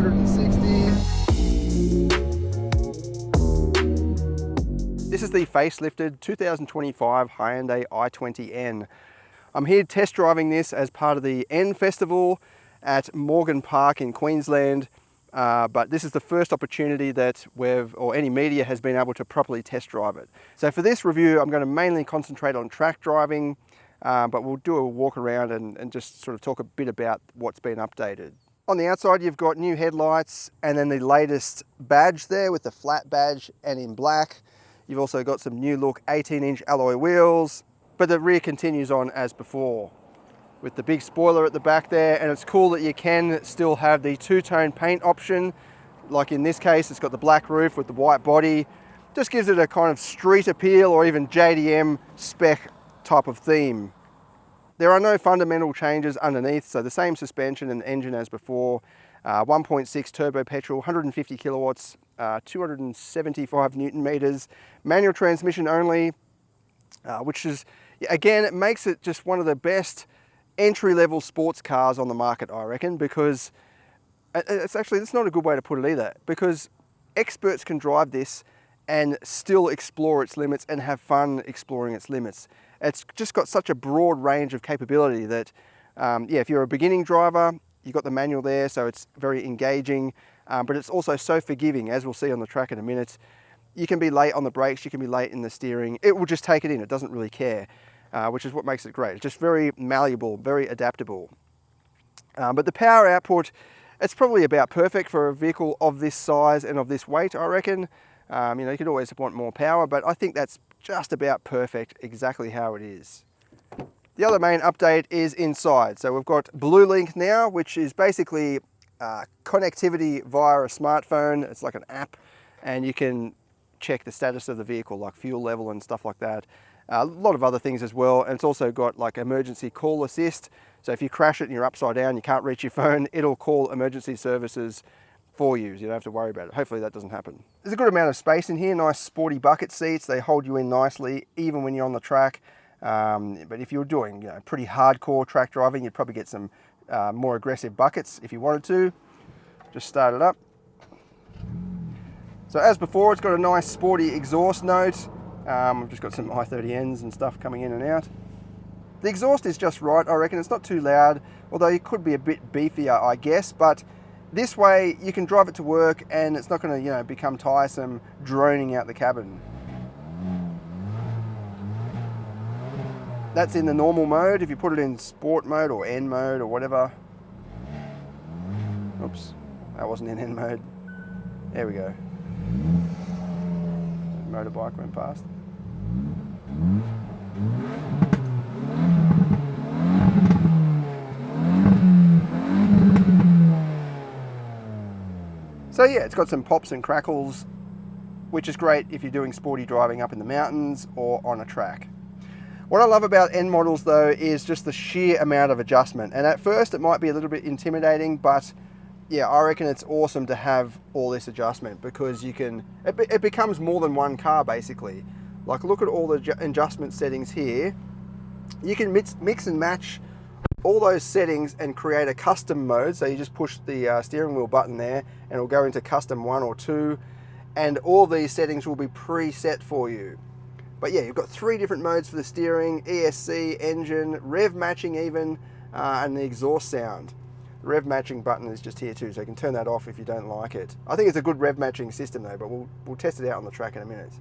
160. This is the facelifted 2025 Hyundai i20N. I'm here test driving this as part of the N Festival at Morgan Park in Queensland, but this is the first opportunity that any media has been able to properly test drive it. So for this review, I'm going to mainly concentrate on track driving, but we'll do a walk around and just sort of talk a bit about what's been updated. On the outside, you've got new headlights and then the latest badge there with the flat badge and in black. You've also got some new look 18-inch alloy wheels, but the rear continues on as before with the big spoiler at the back there. And it's cool that you can still have the two-tone paint option. Like in this case, it's got the black roof with the white body. Just gives it a kind of street appeal or even JDM spec type of theme. There are no fundamental changes underneath, so the same suspension and engine as before. 1.6 turbo petrol, 150 kilowatts, 275 Newton meters, manual transmission only, which is, again, it makes it just one of the best entry-level sports cars on the market, I reckon, because it's not a good way to put it either, because experts can drive this and still explore its limits and have fun exploring its limits. It's just got such a broad range of capability that, if you're a beginning driver, you've got the manual there, so it's very engaging, but it's also so forgiving, as we'll see on the track in a minute. You can be late on the brakes, you can be late in the steering. It will just take it in, it doesn't really care, which is what makes it great. It's just very malleable, very adaptable. But the power output, it's probably about perfect for a vehicle of this size and of this weight, I reckon. You could always want more power, but I think that's just about perfect, exactly how it is. The other main update is inside. So we've got BlueLink now, which is basically connectivity via a smartphone. It's like an app, and you can check the status of the vehicle, like fuel level and stuff like that. A lot of other things as well, and it's also got like emergency call assist. So if you crash it and you're upside down, you can't reach your phone, it'll call emergency services for you, so you don't have to worry about it. Hopefully that doesn't happen. There's a good amount of space in here, nice sporty bucket seats. They hold you in nicely, even when you're on the track. But if you're doing pretty hardcore track driving, you'd probably get some more aggressive buckets if you wanted to. Just start it up. So as before, it's got a nice sporty exhaust note. We've just got some i30Ns and stuff coming in and out. The exhaust is just right, I reckon. It's not too loud, although it could be a bit beefier, I guess, but this way you can drive it to work and it's not going to become tiresome droning out the cabin. That's in the normal mode. If you put it in sport mode or N mode or whatever. Oops, that wasn't in N mode. There we go. Motorbike went past. So yeah, it's got some pops and crackles, which is great if you're doing sporty driving up in the mountains or on a track. What I love about N models though is just the sheer amount of adjustment. And at first it might be a little bit intimidating, but yeah, I reckon it's awesome to have all this adjustment because it becomes more than one car basically. Like look at all the adjustment settings here. You can mix and match all those settings and create a custom mode. So you just push the steering wheel button there and it'll go into custom 1 or 2, and all these settings will be preset for you. But yeah, you've got 3 different modes for the steering, ESC, engine, rev matching even, and the exhaust sound. The rev matching button is just here too, so you can turn that off if you don't like it. I think it's a good rev matching system though, but we'll test it out on the track in a minute.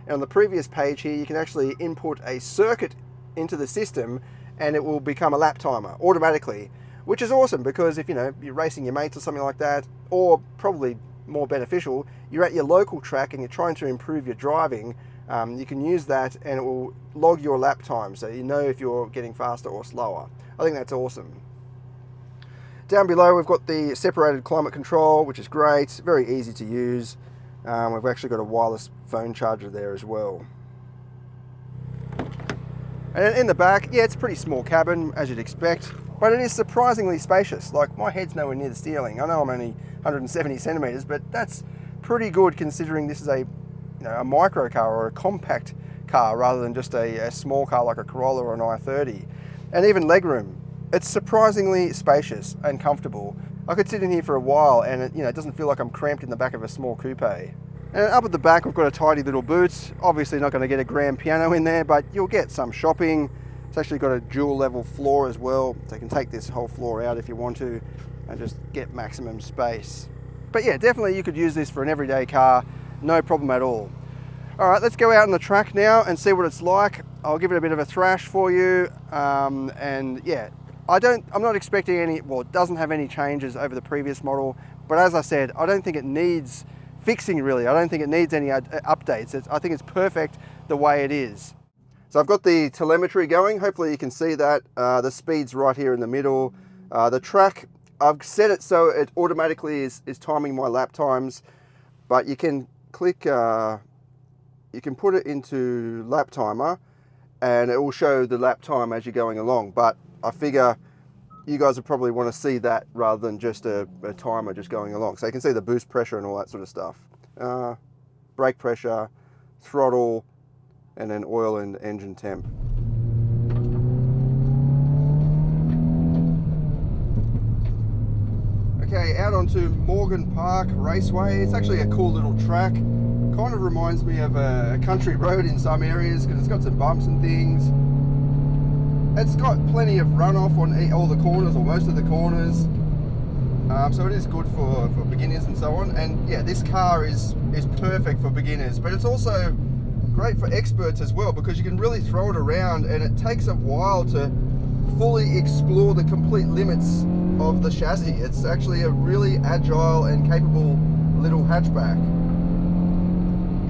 And on the previous page here, you can actually input a circuit into the system and it will become a lap timer automatically, which is awesome because if you're racing your mates or something like that, or probably more beneficial, you're at your local track and you're trying to improve your driving, you can use that and it will log your lap time so you know if you're getting faster or slower. I think that's awesome. Down below we've got the separated climate control, which is great, very easy to use. We've actually got a wireless phone charger there as well. And in the back, yeah, it's a pretty small cabin, as you'd expect, but it is surprisingly spacious. Like, my head's nowhere near the steering. I know I'm only 170 centimeters, but that's pretty good considering this is a micro car or a compact car rather than just a small car like a Corolla or an i30. And even legroom, it's surprisingly spacious and comfortable. I could sit in here for a while and it doesn't feel like I'm cramped in the back of a small coupe. And up at the back we've got a tidy little boot. Obviously not going to get a grand piano in there, but you'll get some shopping. It's actually got a dual level floor as well, so you can take this whole floor out if you want to and just get maximum space. But yeah, definitely you could use this for an everyday car, no problem at all. All right, let's go out on the track now and see what it's like. I'll give it a bit of a thrash for you, and yeah, I'm not expecting any, well, it doesn't have any changes over the previous model, but as I said, I don't think it needs fixing really. I don't think it needs any updates. I think it's perfect the way it is. So I've got the telemetry going. Hopefully you can see that. The speed's right here in the middle. The track, I've set it so it automatically is timing my lap times, but you can click, you can put it into lap timer and it will show the lap time as you're going along. But I figure you guys would probably want to see that rather than just a timer just going along. So you can see the boost pressure and all that sort of stuff. Brake pressure, throttle, and then oil and engine temp. Okay, out onto Morgan Park Raceway. It's actually a cool little track. Kind of reminds me of a country road in some areas because it's got some bumps and things. It's got plenty of runoff on all the corners, or most of the corners. So it is good for beginners and so on. And yeah, this car is perfect for beginners, but it's also great for experts as well because you can really throw it around and it takes a while to fully explore the complete limits of the chassis. It's actually a really agile and capable little hatchback.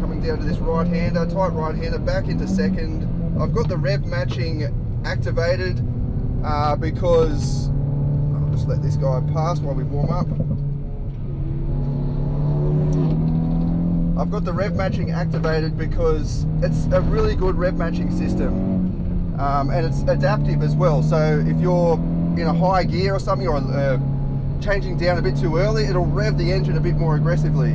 Coming down to this right-hander, tight right-hander, back into second. I've got the rev matching activated because I'll just let this guy pass while we warm up. I've got the rev matching activated because it's a really good rev matching system, and it's adaptive as well. So if you're in a high gear or something, or changing down a bit too early, it'll rev the engine a bit more aggressively.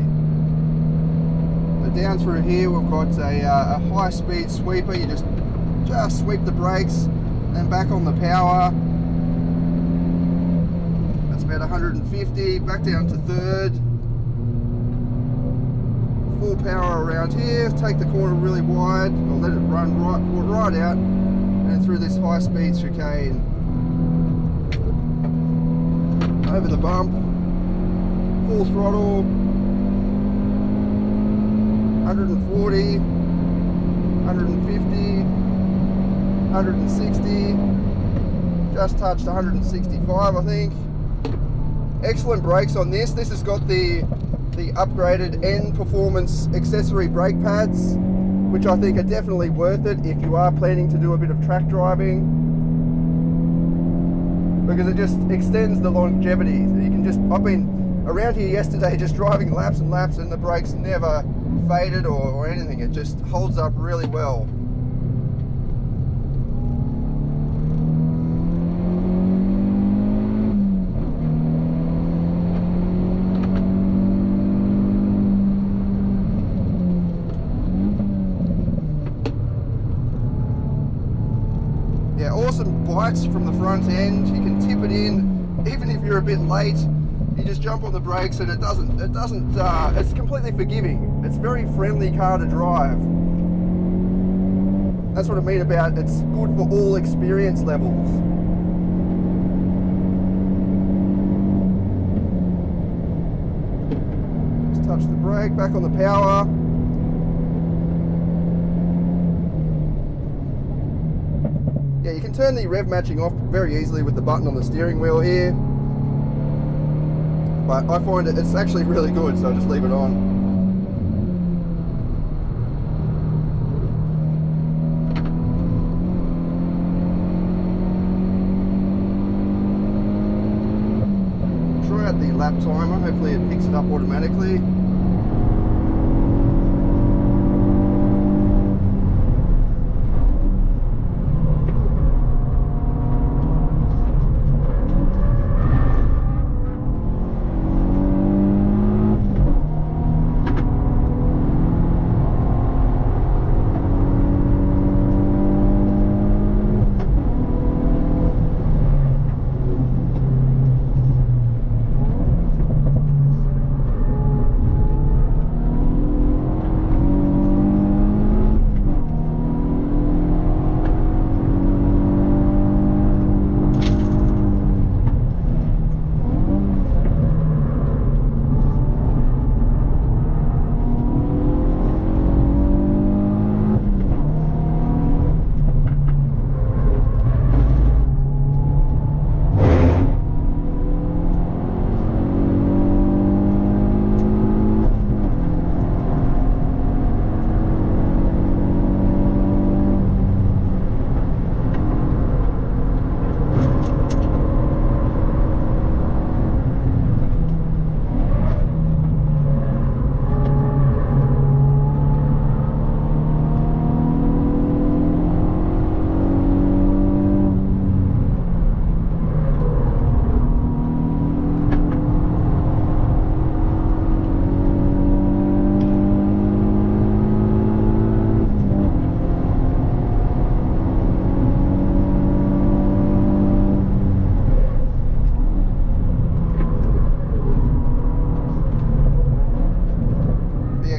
So down through here we've got a high speed sweeper. You just sweep the brakes and back on the power. That's about 150, back down to third. Full power around here, take the corner really wide, or let it run right out and through this high speed chicane. Over the bump, full throttle, 140, 150, 160, just touched 165 I think. Excellent brakes on this. This has got the upgraded N Performance accessory brake pads, which I think are definitely worth it if you are planning to do a bit of track driving, because it just extends the longevity. You can just, I've been around here yesterday just driving laps and laps and the brakes never faded or anything. It just holds up really well. Yeah, awesome bites from the front end. You can tip it in, even if you're a bit late. You just jump on the brakes and it's completely forgiving. It's a very friendly car to drive. That's what I mean about it's good for all experience levels. Just touch the brake, back on the power. Yeah, you can turn the rev matching off very easily with the button on the steering wheel here. But I find it's actually really good, so I just leave it on. Try out the lap timer, hopefully it picks it up automatically.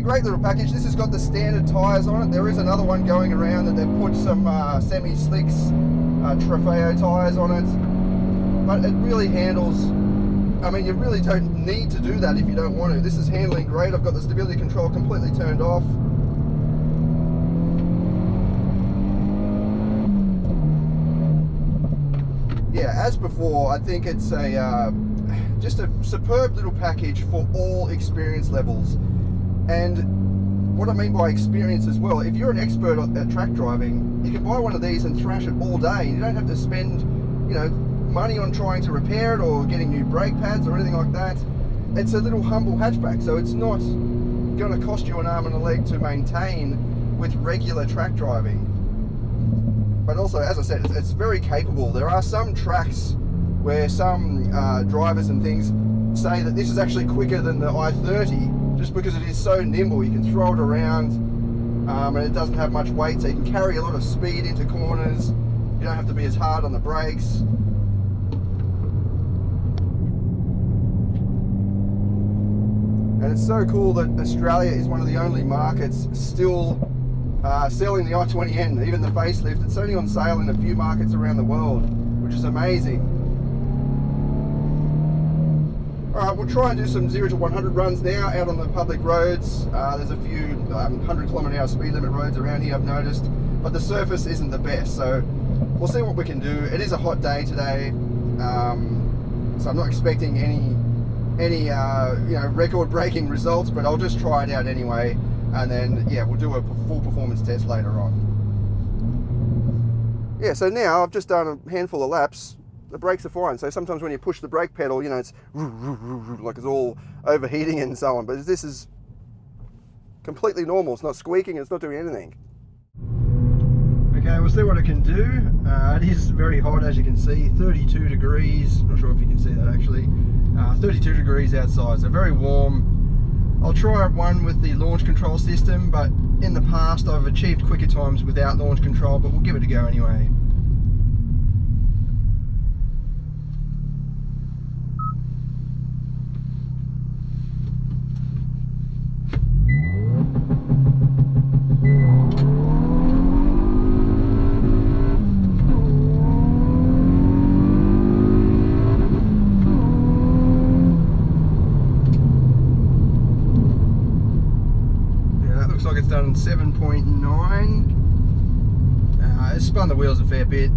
great little package. This has got the standard tyres on it. There is another one going around that they've put some semi-slicks Trofeo tyres on it. But it really handles, I mean, you really don't need to do that if you don't want to. This is handling great. I've got the stability control completely turned off. Yeah, as before, I think it's a just a superb little package for all experience levels. And what I mean by experience as well, if you're an expert at track driving, you can buy one of these and thrash it all day. You don't have to spend, you know, money on trying to repair it or getting new brake pads or anything like that. It's a little humble hatchback, so it's not going to cost you an arm and a leg to maintain with regular track driving. But also, as I said, it's very capable. There are some tracks where some drivers and things say that this is actually quicker than the i20 just because it is so nimble. You can throw it around and it doesn't have much weight, so you can carry a lot of speed into corners. You don't have to be as hard on the brakes. And it's so cool that Australia is one of the only markets still selling the i20N, even the facelift. It's only on sale in a few markets around the world, which is amazing. Alright, we'll try and do some 0 to 100 runs now out on the public roads. There's a few 100km/h speed limit roads around here, I've noticed, but the surface isn't the best, so we'll see what we can do. It is a hot day today, so I'm not expecting any you know, record-breaking results, but I'll just try it out anyway, and then yeah, we'll do a full performance test later on. Yeah, so now I've just done a handful of laps. The brakes are fine, so sometimes when you push the brake pedal, you know, it's like it's all overheating and so on, but this is completely normal. It's not squeaking, it's not doing anything. Okay, we'll see what it can do. It is very hot, as you can see, 32 degrees. Not sure if you can see that actually. 32 degrees outside, so very warm. I'll try one with the launch control system, but in the past I've achieved quicker times without launch control, but we'll give it a go anyway. It's done 7.9. It's spun the wheels a fair bit.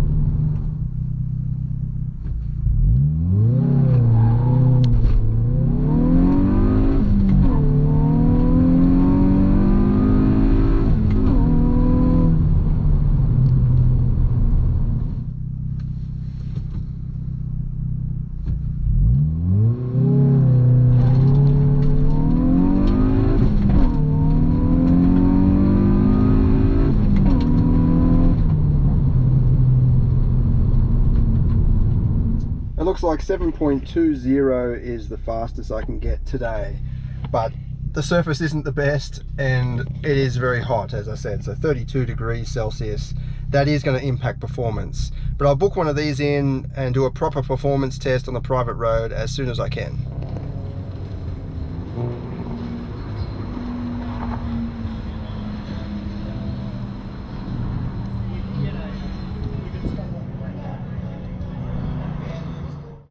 It looks like 7.20 is the fastest I can get today, but the surface isn't the best and it is very hot, as I said, so 32 degrees Celsius. That is going to impact performance, but I'll book one of these in and do a proper performance test on the private road as soon as I can.